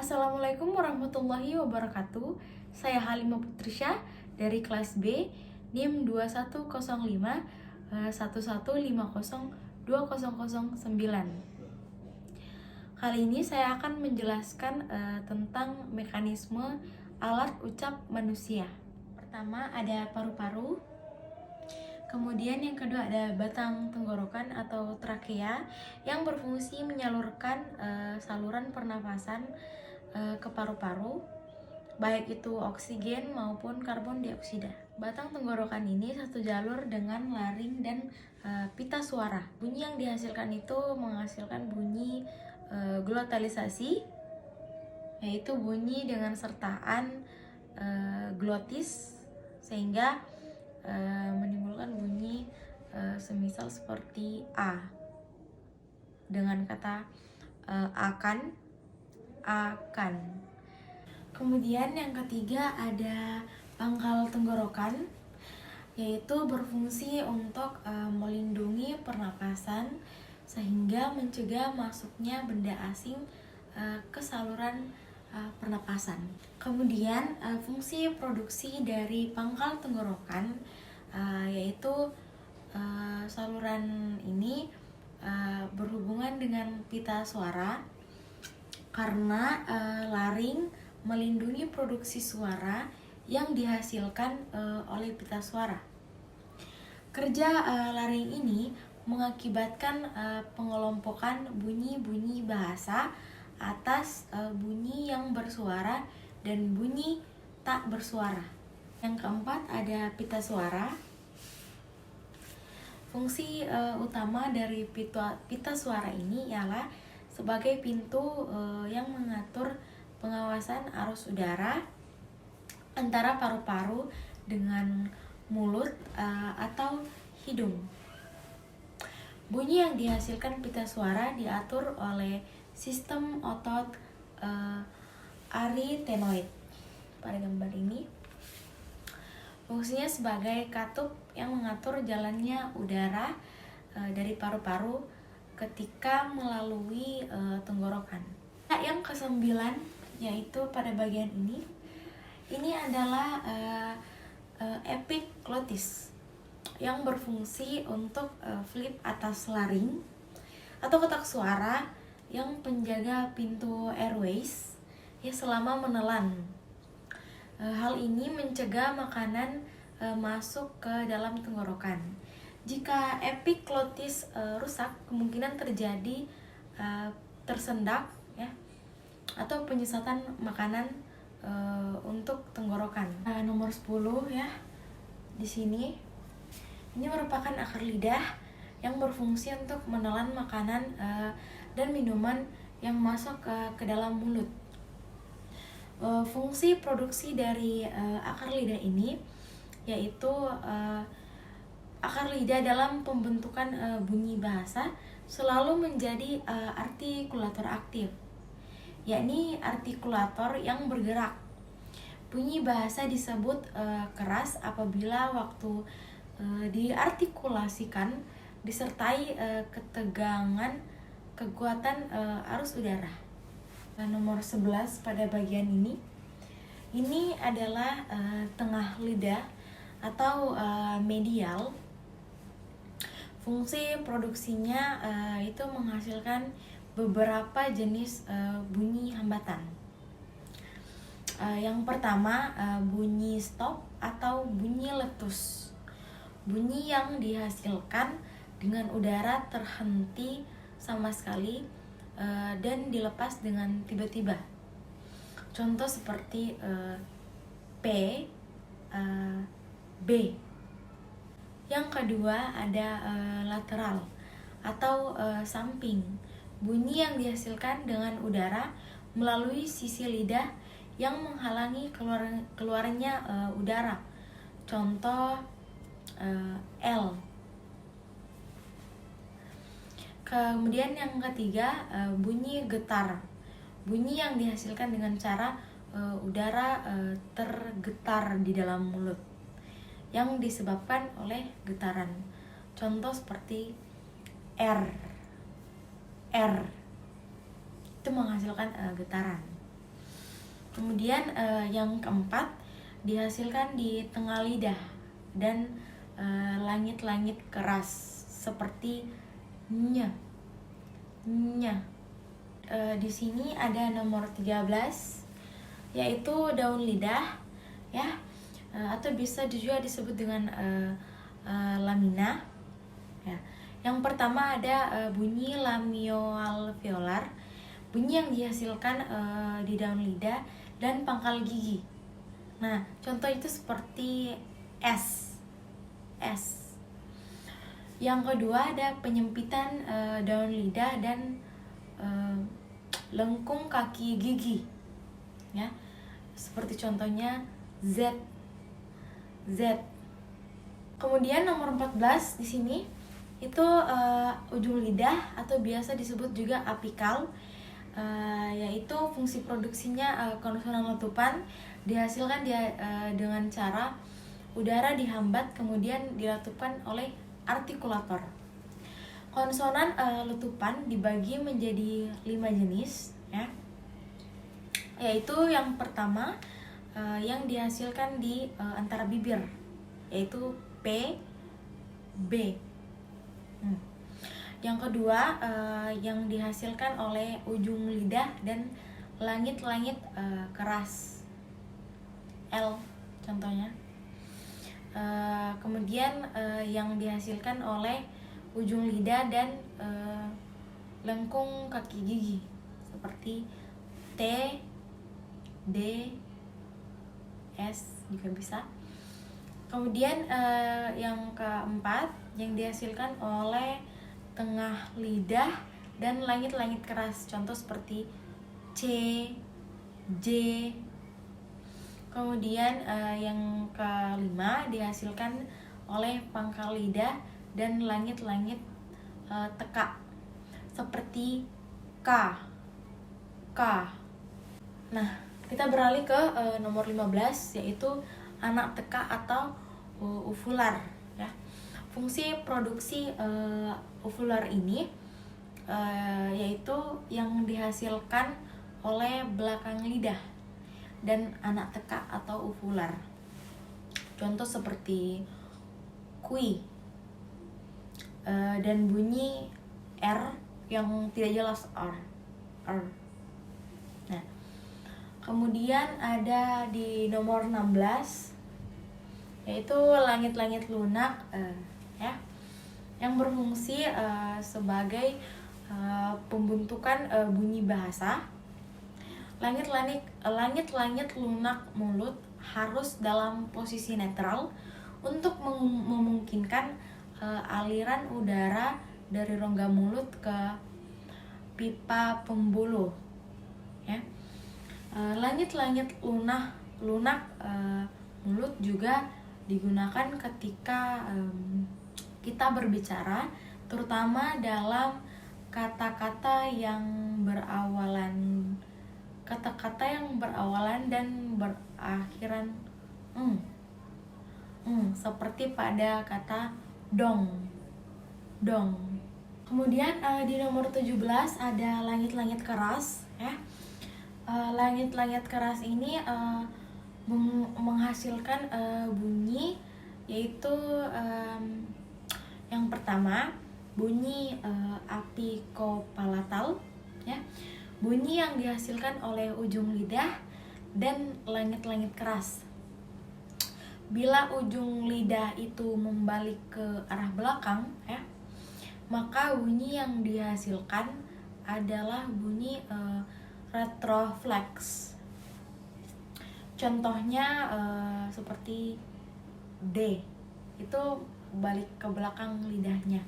Assalamualaikum warahmatullahi wabarakatuh. Saya Halimah Putrisya dari kelas B NIM 2105 1150209. Kali ini saya akan menjelaskan tentang mekanisme alat ucap manusia. Pertama ada paru-paru. Kemudian yang kedua ada batang tenggorokan atau trakea yang berfungsi menyalurkan saluran pernafasan ke paru-paru, baik itu oksigen maupun karbon dioksida. Batang tenggorokan ini satu jalur dengan laring dan pita suara. Bunyi yang dihasilkan itu menghasilkan bunyi glotalisasi, yaitu bunyi dengan sertaan glotis sehingga menimbulkan bunyi semisal seperti A dengan kata akan. Kemudian yang ketiga ada pangkal tenggorokan, yaitu berfungsi untuk melindungi pernapasan sehingga mencegah masuknya benda asing ke saluran pernapasan. Kemudian fungsi produksi dari pangkal tenggorokan yaitu saluran ini berhubungan dengan pita suara karena laring melindungi produksi suara yang dihasilkan oleh pita suara. Kerja laring ini mengakibatkan pengelompokan bunyi-bunyi bahasa atas bunyi yang bersuara dan bunyi tak bersuara. Yang keempat ada pita suara. Fungsi utama dari pita suara ini ialah sebagai pintu yang mengatur pengawasan arus udara antara paru-paru dengan mulut atau hidung. Bunyi yang dihasilkan pita suara diatur oleh sistem otot arytenoid. Pada gambar ini fungsinya sebagai katup yang mengatur jalannya udara dari paru-paru ketika melalui tenggorokan. Nah, yang kesembilan yaitu pada bagian ini adalah epiglotis yang berfungsi untuk flip atas laring atau kotak suara yang penjaga pintu airways ya selama menelan. Hal ini mencegah makanan masuk ke dalam tenggorokan. Jika epiglotis rusak, kemungkinan terjadi tersendak ya atau penyesatan makanan untuk tenggorokan. Nomor 10 ya. Di sini ini merupakan akar lidah yang berfungsi untuk menelan makanan dan minuman yang masuk ke dalam mulut. Fungsi produksi dari akar lidah ini yaitu akar lidah dalam pembentukan bunyi bahasa selalu menjadi artikulator aktif, yakni artikulator yang bergerak. Bunyi bahasa disebut keras apabila waktu diartikulasikan disertai ketegangan kekuatan arus udara. Nomor 11 pada bagian ini adalah tengah lidah atau medial. Fungsi produksinya itu menghasilkan beberapa jenis bunyi hambatan. Yang pertama bunyi stop atau bunyi letus. Bunyi yang dihasilkan dengan udara terhenti sama sekali dan dilepas dengan tiba-tiba. Contoh seperti P, B. Yang kedua ada lateral atau samping. Bunyi yang dihasilkan dengan udara melalui sisi lidah yang menghalangi keluarnya udara. Contoh L. Kemudian yang ketiga bunyi getar. Bunyi yang dihasilkan dengan cara udara tergetar di dalam mulut yang disebabkan oleh getaran. Contoh seperti R itu menghasilkan getaran. Kemudian yang keempat dihasilkan di tengah lidah dan langit-langit keras seperti nya, nya. Di sini ada nomor 13 yaitu daun lidah ya, atau bisa juga disebut dengan lamina ya. Yang pertama ada bunyi lamioalveolar, bunyi yang dihasilkan di daun lidah dan pangkal gigi. Nah, contoh itu seperti S. Yang kedua ada penyempitan daun lidah dan lengkung kaki gigi. Ya. Seperti contohnya Z. Kemudian nomor 14 di sini itu ujung lidah atau biasa disebut juga apikal, yaitu fungsi produksinya konsonan letupan dihasilkan dengan cara udara dihambat kemudian diletupkan oleh artikulator. Konsonan letupan dibagi menjadi 5 jenis ya, yaitu yang pertama yang dihasilkan di antara bibir, yaitu P, B. Yang kedua yang dihasilkan oleh ujung lidah dan langit-langit keras, L contohnya. Kemudian yang dihasilkan oleh ujung lidah dan lengkung kaki gigi seperti T, D, S juga bisa. Kemudian yang keempat yang dihasilkan oleh tengah lidah dan langit-langit keras, contoh seperti C, J. Kemudian yang kelima dihasilkan oleh pangkal lidah dan langit-langit tekak seperti K. Nah, kita beralih ke nomor 15 yaitu anak tekak atau uvular ya. Fungsi produksi uvular ini yaitu yang dihasilkan oleh belakang lidah dan anak tekak atau uvular. Contoh seperti kui dan bunyi R yang tidak jelas R. Nah, kemudian ada di nomor 16 yaitu langit-langit lunak ya, yang berfungsi sebagai pembentukan bunyi bahasa. Langit-langit lunak mulut harus dalam posisi netral untuk memungkinkan aliran udara dari rongga mulut ke pipa pembuluh ya. Langit-langit lunak mulut juga digunakan ketika kita berbicara, terutama dalam kata-kata yang berawalan dan berakhiran seperti pada kata dong. Kemudian di nomor 17 ada langit-langit keras ya. Langit-langit keras ini menghasilkan bunyi, yaitu yang pertama bunyi apikopalatal ya, bunyi yang dihasilkan oleh ujung lidah dan langit-langit keras. Bila ujung lidah itu membalik ke arah belakang ya, maka bunyi yang dihasilkan adalah bunyi retroflex. Contohnya seperti D, itu balik ke belakang lidahnya.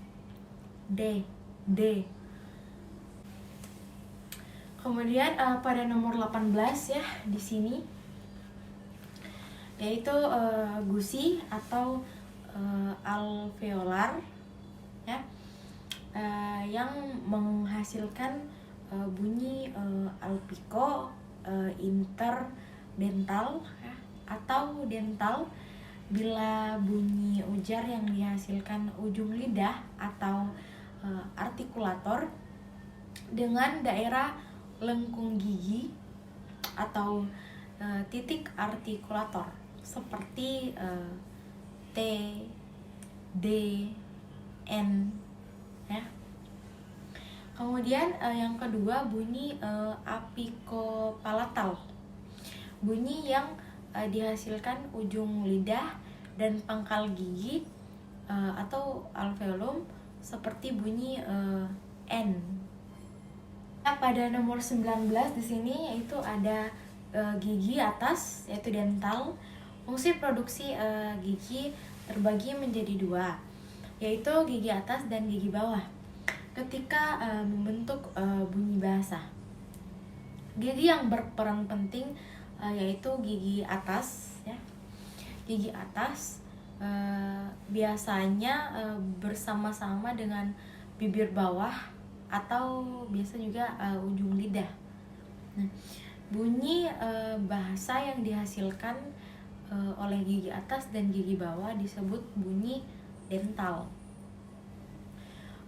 D. Kemudian pada nomor 18 ya di sini yaitu gusi atau alveolar ya, yang menghasilkan bunyi alpico, interdental ya, atau dental bila bunyi ujar yang dihasilkan ujung lidah atau artikulator dengan daerah lengkung gigi atau titik artikulator seperti T, D, N, ya. Kemudian yang kedua bunyi apikopalatal, bunyi yang dihasilkan ujung lidah dan pangkal gigi atau alveolum seperti bunyi N. Pada nomor 19 di sini yaitu ada gigi atas yaitu dental. Fungsi produksi gigi terbagi menjadi dua, yaitu gigi atas dan gigi bawah ketika membentuk bunyi bahasa. Gigi yang berperan penting yaitu gigi atas, ya. Gigi atas biasanya bersama-sama dengan bibir bawah atau biasa juga ujung lidah. Nah, bunyi bahasa yang dihasilkan oleh gigi atas dan gigi bawah disebut bunyi dental.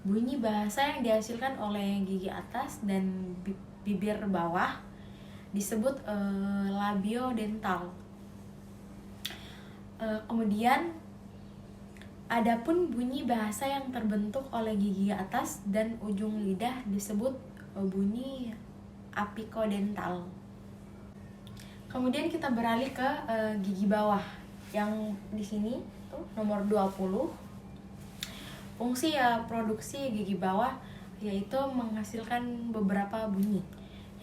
Bunyi bahasa yang dihasilkan oleh gigi atas dan bibir bawah disebut labiodental. Kemudian adapun bunyi bahasa yang terbentuk oleh gigi atas dan ujung lidah disebut bunyi apikodental. Kemudian kita beralih ke gigi bawah yang di sini tuh nomor 20. Fungsi produksi gigi bawah yaitu menghasilkan beberapa bunyi.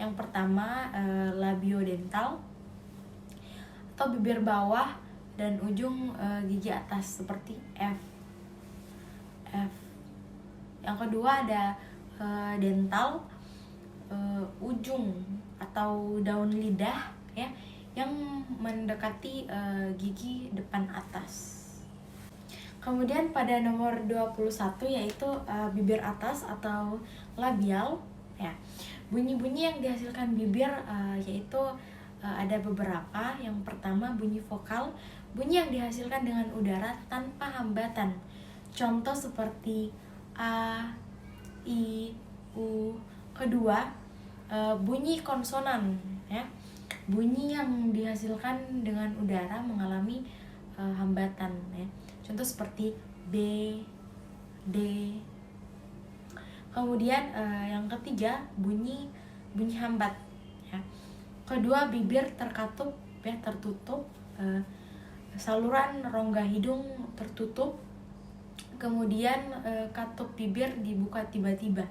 Yang pertama labiodental atau bibir bawah dan ujung gigi atas seperti F. Yang kedua ada dental, ujung atau daun lidah, ya, yang mendekati gigi depan atas. Kemudian pada nomor 21 yaitu bibir atas atau labial, ya. Bunyi-bunyi yang dihasilkan bibir yaitu ada beberapa. Yang pertama bunyi vokal, bunyi yang dihasilkan dengan udara tanpa hambatan. Contoh seperti A, I, U. Kedua, bunyi konsonan, ya. Bunyi yang dihasilkan dengan udara mengalami hambatan, ya. Contoh seperti B, D. Kemudian yang ketiga bunyi hambat, ya. Kedua, bibir terkatup, ya, tertutup, saluran rongga hidung tertutup. Kemudian katup bibir dibuka tiba-tiba,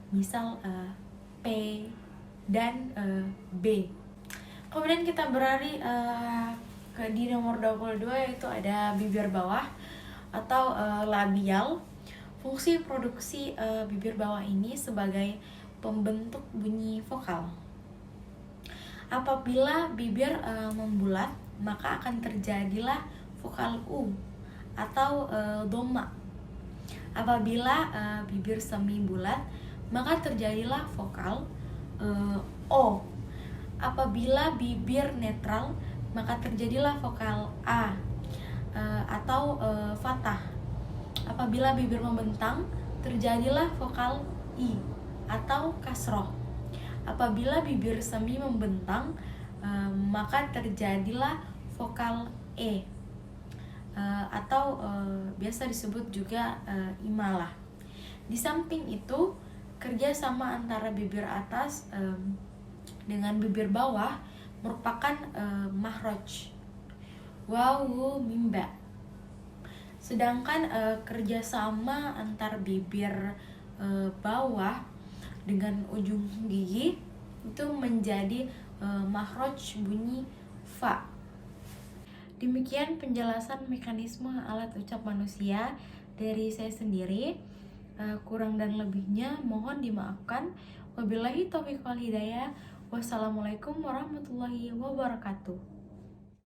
misal P dan B. Kemudian kita beralih di nomor 22 yaitu ada bibir bawah atau labial. Fungsi produksi bibir bawah ini sebagai pembentuk bunyi vokal. Apabila bibir membulat, maka akan terjadilah vokal U atau doma. Apabila bibir semi bulat, maka terjadilah vokal O. Apabila bibir netral, maka terjadilah vokal A atau fathah. Apabila bibir membentang, terjadilah vokal I atau kasroh. Apabila bibir semi membentang, maka terjadilah vokal E atau biasa disebut juga imalah. Di samping itu, kerjasama antara bibir atas dengan bibir bawah merupakan mahroj, wawu mimba. Sedangkan kerjasama antar bibir bawah dengan ujung gigi itu menjadi mahroj bunyi fa. Demikian penjelasan mekanisme alat ucap manusia dari saya sendiri. Kurang dan lebihnya mohon dimaafkan. Wabillahi taufiq wal hidayah. Wassalamualaikum warahmatullahi wabarakatuh.